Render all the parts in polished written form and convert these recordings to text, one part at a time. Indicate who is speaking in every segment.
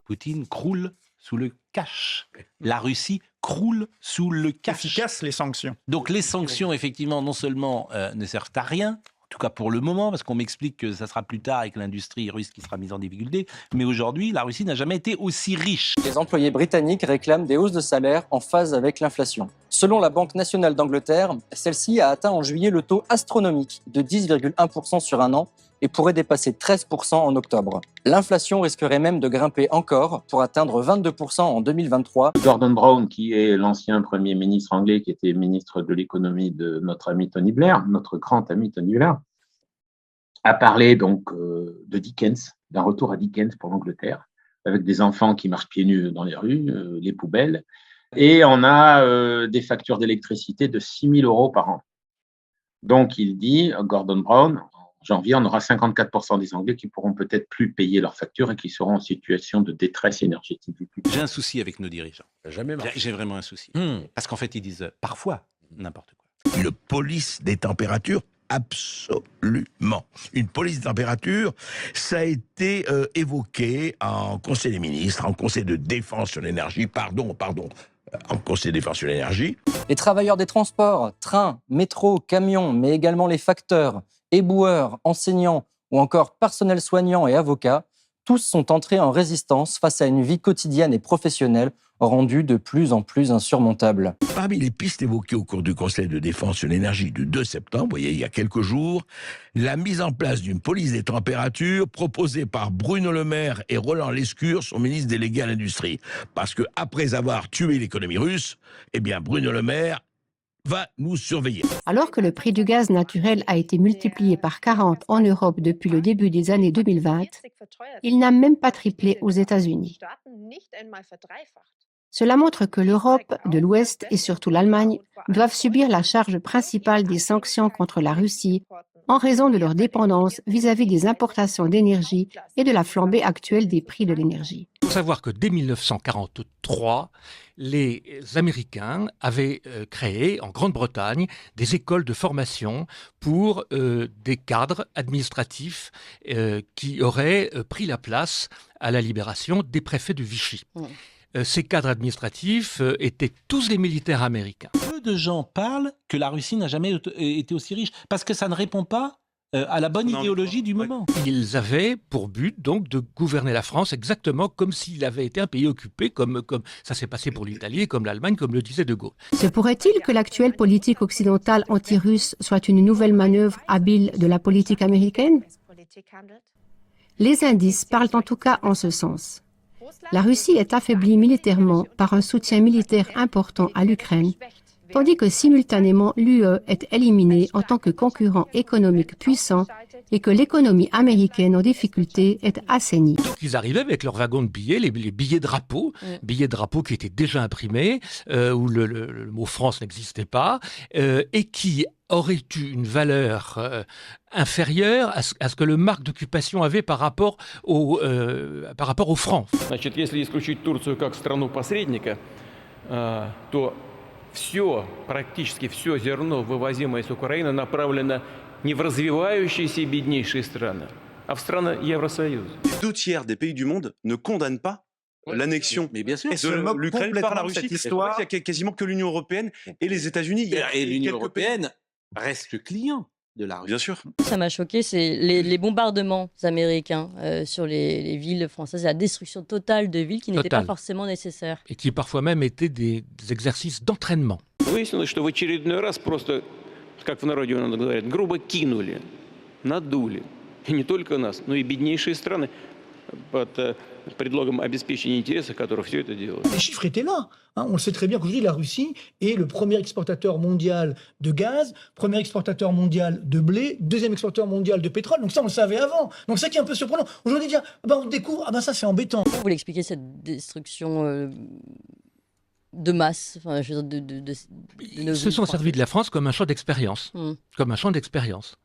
Speaker 1: Poutine croule sous le cash. La Russie croule sous le cash.
Speaker 2: Efficaces les sanctions.
Speaker 1: Donc les sanctions, effectivement, non seulement ne servent à rien, en tout cas pour le moment, parce qu'on m'explique que ça sera plus tard avec l'industrie russe qui sera mise en difficulté, mais aujourd'hui, la Russie n'a jamais été aussi riche.
Speaker 3: Les employés britanniques réclament des hausses de salaire en phase avec l'inflation. Selon la Banque nationale d'Angleterre, celle-ci a atteint en juillet le taux astronomique de 10,1% sur un an et pourrait dépasser 13% en octobre. L'inflation risquerait même de grimper encore pour atteindre 22% en 2023.
Speaker 4: Gordon Brown, qui est l'ancien Premier ministre anglais, qui était ministre de l'économie de notre ami Tony Blair, notre grand ami Tony Blair, a parlé donc de Dickens, d'un retour à Dickens pour l'Angleterre, avec des enfants qui marchent pieds nus dans les rues, les poubelles, et on a des factures d'électricité de 6 000 € par an. Donc il dit, Gordon Brown, en janvier, on aura 54% des Anglais qui pourront peut-être plus payer leurs factures et qui seront en situation de détresse énergétique.
Speaker 1: J'ai un souci avec nos dirigeants.
Speaker 5: Jamais marché.
Speaker 1: J'ai vraiment un souci. Parce qu'en fait, ils disent parfois n'importe quoi.
Speaker 5: Une police des températures, absolument. Une police des températures, ça a été évoqué en Conseil des ministres, en Conseil de défense sur l'énergie, en Conseil de défense sur l'énergie.
Speaker 3: Les travailleurs des transports, trains, métros, camions, mais également les facteurs, éboueurs, enseignants ou encore personnel soignant et avocats, tous sont entrés en résistance face à une vie quotidienne et professionnelle rendue de plus en plus insurmontable.
Speaker 5: Parmi les pistes évoquées au cours du Conseil de défense sur l'énergie du 2 septembre, vous voyez, il y a quelques jours, la mise en place d'une police des températures proposée par Bruno Le Maire et Roland Lescure, son ministre délégué à l'industrie. Parce que après avoir tué l'économie russe, eh bien Bruno Le Maire va nous surveiller.
Speaker 6: Alors que le prix du gaz naturel a été multiplié par 40 en Europe depuis le début des années 2020, il n'a même pas triplé aux États-Unis. Cela montre que l'Europe de l'Ouest et surtout l'Allemagne doivent subir la charge principale des sanctions contre la Russie en raison de leur dépendance vis-à-vis des importations d'énergie et de la flambée actuelle des prix de l'énergie.
Speaker 7: Il faut savoir que dès 1943, les Américains avaient créé en Grande-Bretagne des écoles de formation pour des cadres administratifs qui auraient pris la place à la libération des préfets de Vichy. Ces cadres administratifs étaient tous des militaires américains.
Speaker 1: Peu de gens parlent que la Russie n'a jamais été aussi riche, parce que ça ne répond pas à la bonne idéologie du moment.
Speaker 7: Ils avaient pour but donc de gouverner la France exactement comme s'il avait été un pays occupé, comme ça s'est passé pour l'Italie, comme l'Allemagne, comme le disait De Gaulle.
Speaker 6: Se pourrait-il que l'actuelle politique occidentale anti-russe soit une nouvelle manœuvre habile de la politique américaine? Les indices parlent en tout cas en ce sens. La Russie est affaiblie militairement par un soutien militaire important à l'Ukraine, tandis que simultanément l'UE est éliminée en tant que concurrent économique puissant et que l'économie américaine en difficulté est assainie.
Speaker 7: Donc ils arrivaient avec leurs wagons de billets, les billets drapeaux, billets drapeaux qui étaient déjà imprimés, où le mot France n'existait pas, et qui aurait eu une valeur inférieure à ce que le marque d'occupation avait par rapport au franc.
Speaker 8: Значит, если исключить Турцию как страну-посредника, то практически все зерно, вывозимое из Украины, направлено не в развивающиеся и беднейшие страны, а в страны Евросоюза.
Speaker 9: 2/3 des pays du monde ne condamnent pas l'annexion de l'Ukraine par la Russie. Il y a quasiment que l'Union européenne et les États-Unis.
Speaker 1: Et l'Union européenne reste client de la Russie.
Speaker 9: Bien sûr.
Speaker 10: Ça m'a choqué, c'est les bombardements américains sur les villes françaises, la destruction totale de villes qui n'étaient pas forcément nécessaires.
Speaker 7: Et qui parfois même étaient des exercices d'entraînement.
Speaker 8: Выяснилось, что в очередной раз просто, как в народе говорят, грубо кинули, надули. И не только нас, но и беднейшие страны под предлогом обеспечения интересов, которые все это делают.
Speaker 2: Les chiffres étaient là. On le sait très bien qu'aujourd'hui, la Russie est le premier exportateur mondial de gaz, premier exportateur mondial de blé, deuxième exportateur mondial de pétrole. Donc ça, on le savait avant. Donc c'est ça qui est un peu surprenant. Aujourd'hui, dire, on découvre, ça c'est embêtant.
Speaker 10: Vous voulez expliquer cette destruction de masse, enfin, je veux dire,
Speaker 7: Ils se sont servis de la France comme un champ d'expérience, comme un champ d'expérience.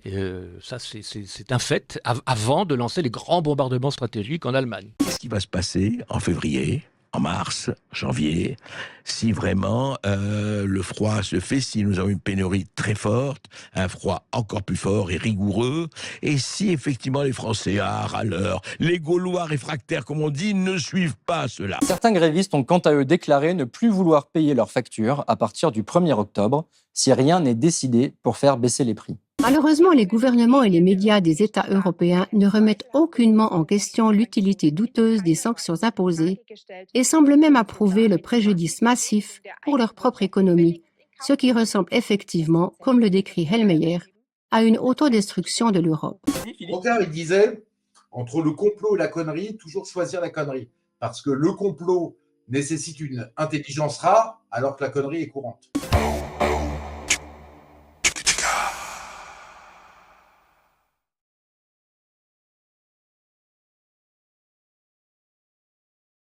Speaker 7: Et ça, c'est un fait, avant de lancer les grands bombardements stratégiques en Allemagne.
Speaker 5: Qu'est-ce qui va se passer en février, en mars, janvier, si vraiment le froid se fait, si nous avons une pénurie très forte, un froid encore plus fort et rigoureux, et si effectivement les Français, râleurs, les Gaulois réfractaires, comme on dit, ne suivent pas cela.
Speaker 3: Certains grévistes ont quant à eux déclaré ne plus vouloir payer leurs factures à partir du 1er octobre, si rien n'est décidé pour faire baisser les prix.
Speaker 6: Malheureusement, les gouvernements et les médias des États européens ne remettent aucunement en question l'utilité douteuse des sanctions imposées et semblent même approuver le préjudice massif pour leur propre économie, ce qui ressemble effectivement, comme le décrit Hellmeyer, à une autodestruction de l'Europe.
Speaker 11: Voltaire, il disait, entre le complot et la connerie, toujours choisir la connerie. Parce que le complot nécessite une intelligence rare, alors que la connerie est courante.